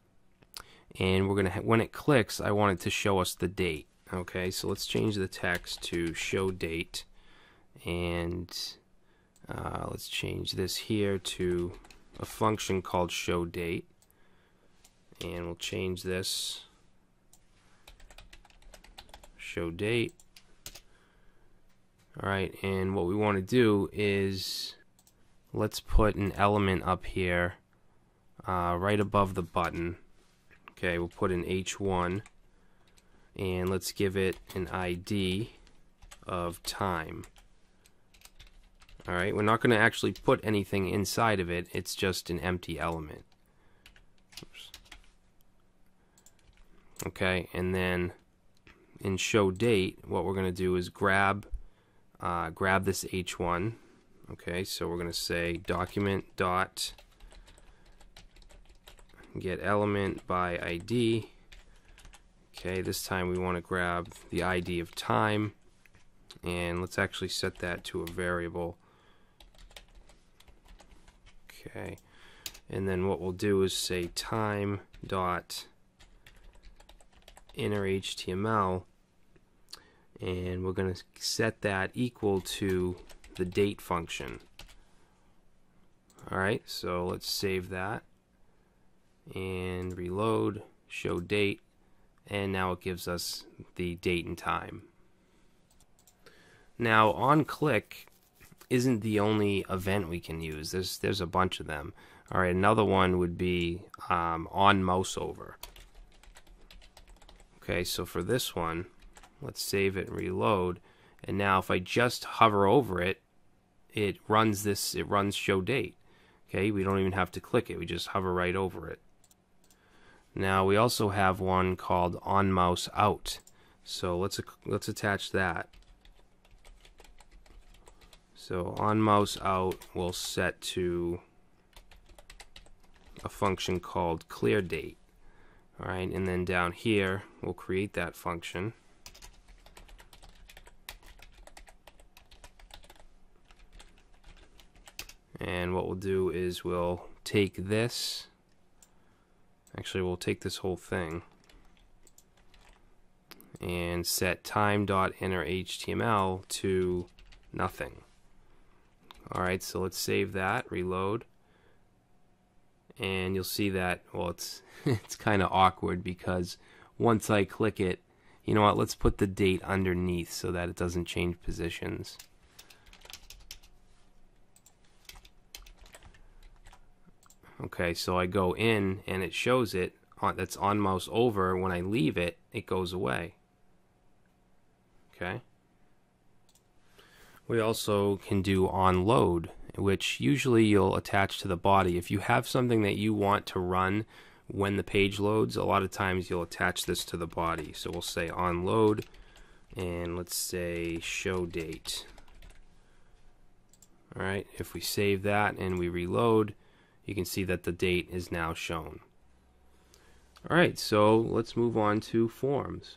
A: and we're going to, when it clicks, I want it to show us the date. Okay, so let's change the text to show date, and let's change this here to a function called show date, and we'll change this show date. Alright, and what we want to do is let's put an element up here right above the button. Okay, we'll put an H1, and let's give it an ID of time. Alright, we're not going to actually put anything inside of it, it's just an empty element. Oops. Okay, and then in show date, what we're going to do is grab this H1. Okay, so we're going to say document dot get element by ID. Okay, this time we want to grab the ID of time, and let's actually set that to a variable. Okay, and then what we'll do is say time dot inner HTML, and we're going to set that equal to the date function. Alright, so let's save that and reload, show date, and now it gives us the date and time. Now on click isn't the only event we can use. There's a bunch of them. Alright, another one would be on mouse over. Okay, so for this one, let's save it and reload, and now if I just hover over it, it runs show date. Okay, we don't even have to click it, we just hover right over it. Now we also have one called on mouse out, so let's attach that. So on mouse out we'll set to a function called clear date. Alright, and then down here we'll create that function. And what we'll do is we'll take this, actually we'll take this whole thing and set time.innerHTML to nothing. Alright, so let's save that, reload, and you'll see that, well, it's it's kind of awkward because once I click it, you know what, let's put the date underneath so that it doesn't change positions. Okay, so I go in and it shows it that's on mouse over. When I leave it, it goes away. Okay. We also can do on load, which usually you'll attach to the body. If you have something that you want to run when the page loads, a lot of times you'll attach this to the body. So we'll say on load, and let's say show date. Alright, if we save that and we reload, you can see that the date is now shown. Alright, so let's move on to forms.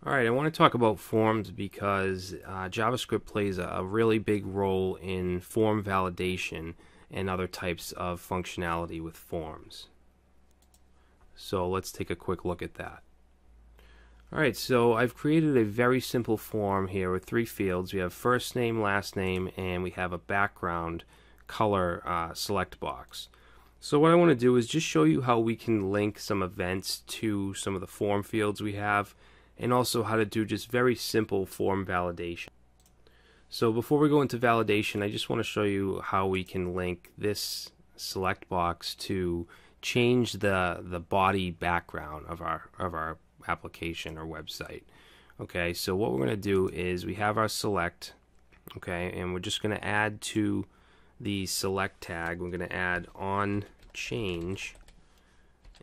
A: Alright, I want to talk about forms because JavaScript plays a really big role in form validation and other types of functionality with forms. So let's take a quick look at that. Alright, so I've created a very simple form here with 3 fields. We have first name, last name, and we have a background color select box. So what I want to do is just show you how we can link some events to some of the form fields we have, and also how to do just very simple form validation. So before we go into validation, I just want to show you how we can link this select box to change the body background of our application or website. Okay, so what we're going to do is we have our select, Okay, and we're just going to add to the select tag, we're going to add on change,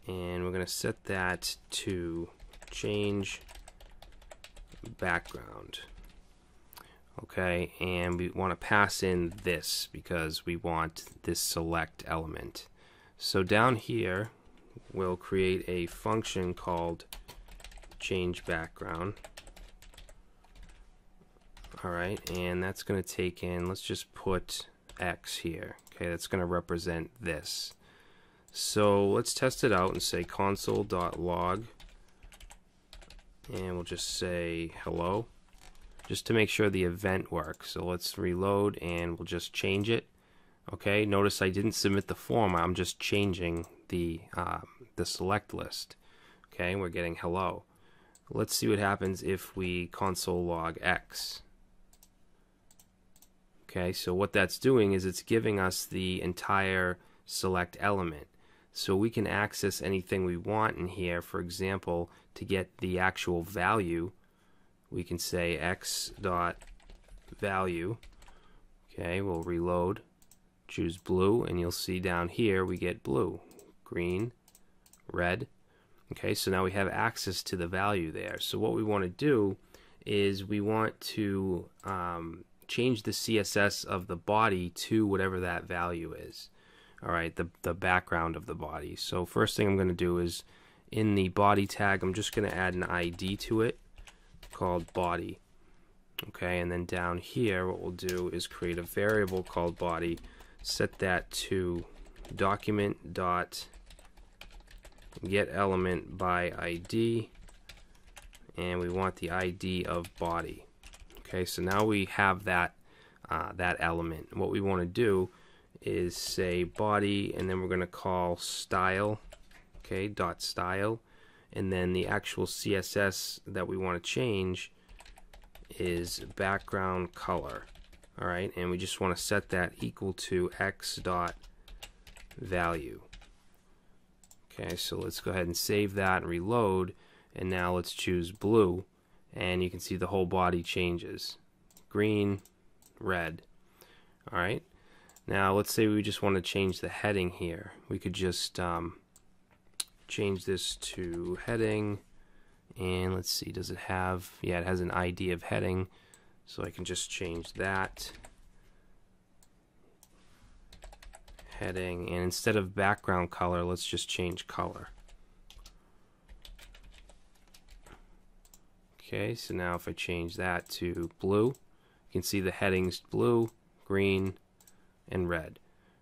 A: and we're going to set that to change background. Okay, and we want to pass in this because we want this select element. So down here we'll create a function called change background. Alright, and that's going to take in, let's just put X here. Okay, that's going to represent this. So let's test it out and say console.log, and we'll just say hello, just to make sure the event works. So let's reload and we'll just change it. Okay, notice I didn't submit the form, I'm just changing the select list. Okay, we're getting hello. Let's see what happens if we console log X. Okay, so what that's doing is it's giving us the entire select element. So we can access anything we want in here. For example, to get the actual value, we can say x.value. Okay, we'll reload, choose blue, and you'll see down here we get blue, green, red. Okay, so now we have access to the value there. So what we want to do is we want to change the CSS of the body to whatever that value is. Alright, the background of the body. So first thing I'm going to do is in the body tag, I'm just going to add an ID to it called body. Okay, and then down here what we'll do is create a variable called body, set that to document.getElement by ID, and we want the ID of body. Okay, so now we have that that element. What we want to do is say body, and then we're going to call style. Okay, dot style, and then the actual CSS that we want to change is background color. All right, and we just want to set that equal to x dot value. Okay, so let's go ahead and save that and reload, and now let's choose blue, and you can see the whole body changes. Green, red. Alright, now let's say we just want to change the heading here. We could just change this to heading, and let's see, does it have, yeah, it has an ID of heading, so I can just change that. Heading, and instead of background color, let's just change color. Okay, so now if I change that to blue, you can see the headings blue, green, and red.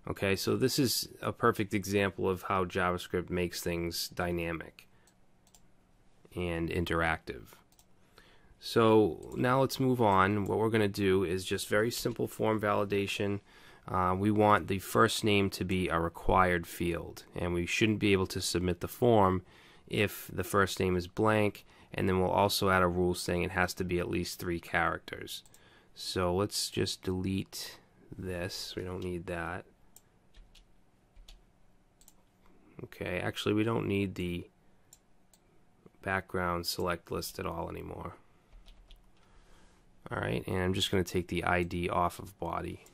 A: Okay, so this is a perfect example of how JavaScript makes things dynamic and interactive. So now let's move on. What we're going to do is just very simple form validation. We want the first name to be a required field, and we shouldn't be able to submit the form if the first name is blank, and then we'll also add a rule saying it has to be at least 3 characters. So let's just delete this. We don't need that. Okay, actually we don't need the background select list at all anymore. Alright, and I'm just going to take the ID off of body.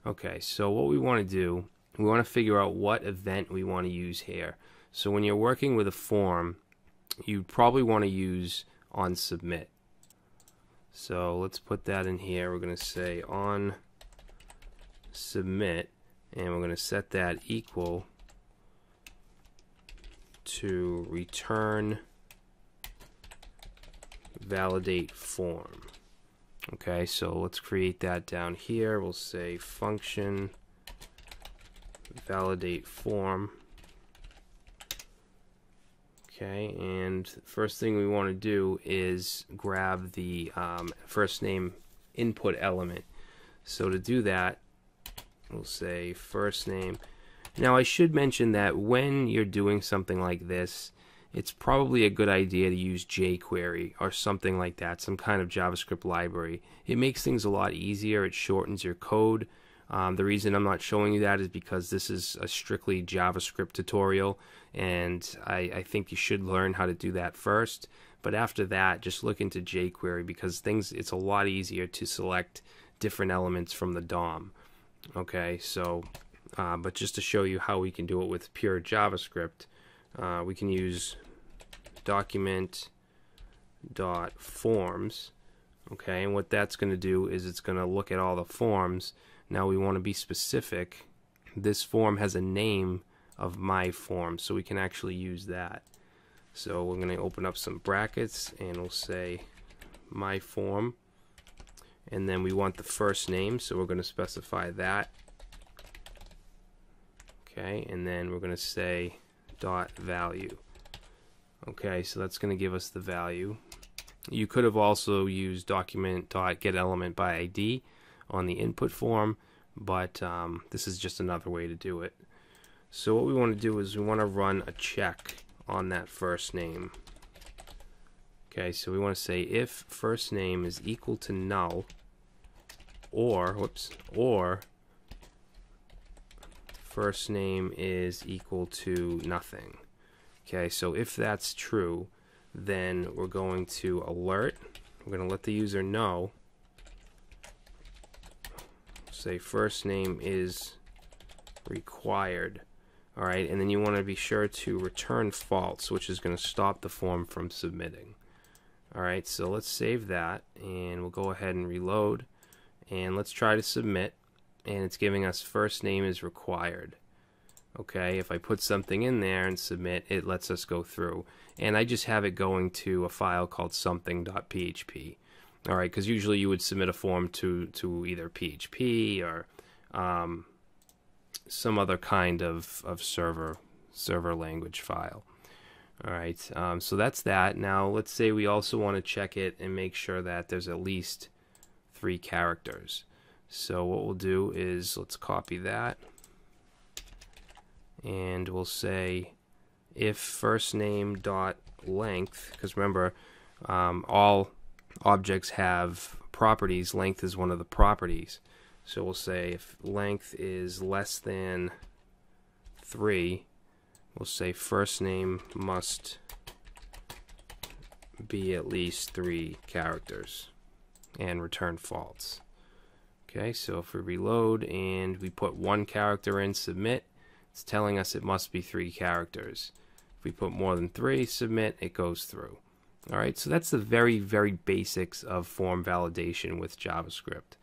A: Okay, so what we want to do, we want to figure out what event we want to use here. So when you're working with a form, you probably want to use on submit. So let's put that in here. We're going to say on submit, and we're going to set that equal to return validate form. Okay, so let's create that down here. We'll say function validate form. Okay, and first thing we want to do is grab the first name input element. So to do that, we'll say first name. Now I should mention that when you're doing something like this, it's probably a good idea to use jQuery or something like that, some kind of JavaScript library. It makes things a lot easier. It shortens your code. The reason I'm not showing you that is because this is a strictly JavaScript tutorial, and I think you should learn how to do that first. But after that, just look into jQuery, because it's a lot easier to select different elements from the DOM. Okay, so but just to show you how we can do it with pure JavaScript, we can use document.forms. Okay, and what that's going to do is it's going to look at all the forms. Now we want to be specific. This form has a name of my form, so we can actually use that. So we're going to open up some brackets and we'll say my form, and then we want the first name, so we're going to specify that. Okay, and then we're going to say dot value. Okay, so that's going to give us the value. You could have also used document.getElementById on the input form, but this is just another way to do it. So what we want to do is we want to run a check on that first name. Okay, so we want to say if first name is equal to null, or first name is equal to nothing. Okay, so if that's true, then we're going to alert. We're going to let the user know. Say first name is required. Alright, and then you want to be sure to return false, which is going to stop the form from submitting. Alright, so let's save that, and we'll go ahead and reload, and let's try to submit, and it's giving us first name is required. Okay, if I put something in there and submit, it lets us go through. And I just have it going to a file called something.php. Alright, because usually you would submit a form to either PHP or some other kind of server language file. Alright, so that's that. Now let's say we also want to check it and make sure that there's at least 3 characters. So what we'll do is let's copy that, and we'll say if first name dot length, because remember all objects have properties, length is one of the properties. So we'll say if length is less than 3, we'll say first name must be at least 3 characters and return false. Okay, so if we reload and we put 1 character in, submit, it's telling us it must be 3 characters. If we put more than 3, submit, it goes through. Alright, so that's the very, very basics of form validation with JavaScript.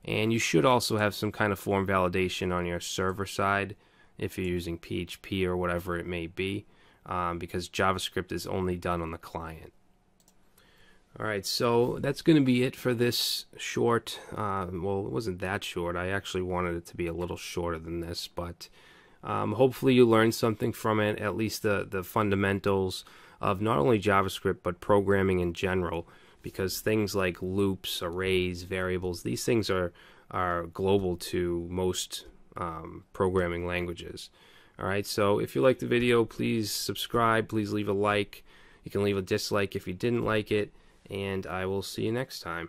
A: And you should also have some kind of form validation on your server side if you're using PHP or whatever it may be, because JavaScript is only done on the client. Alright, so that's going to be it for this short. Well, it wasn't that short. I actually wanted it to be a little shorter than this, but hopefully you learned something from it, at least the fundamentals of not only JavaScript but programming in general, because things like loops, arrays, variables, these things are global to most programming languages. Alright, so if you liked the video, please subscribe, please leave a like. You can leave a dislike if you didn't like it, and I will see you next time.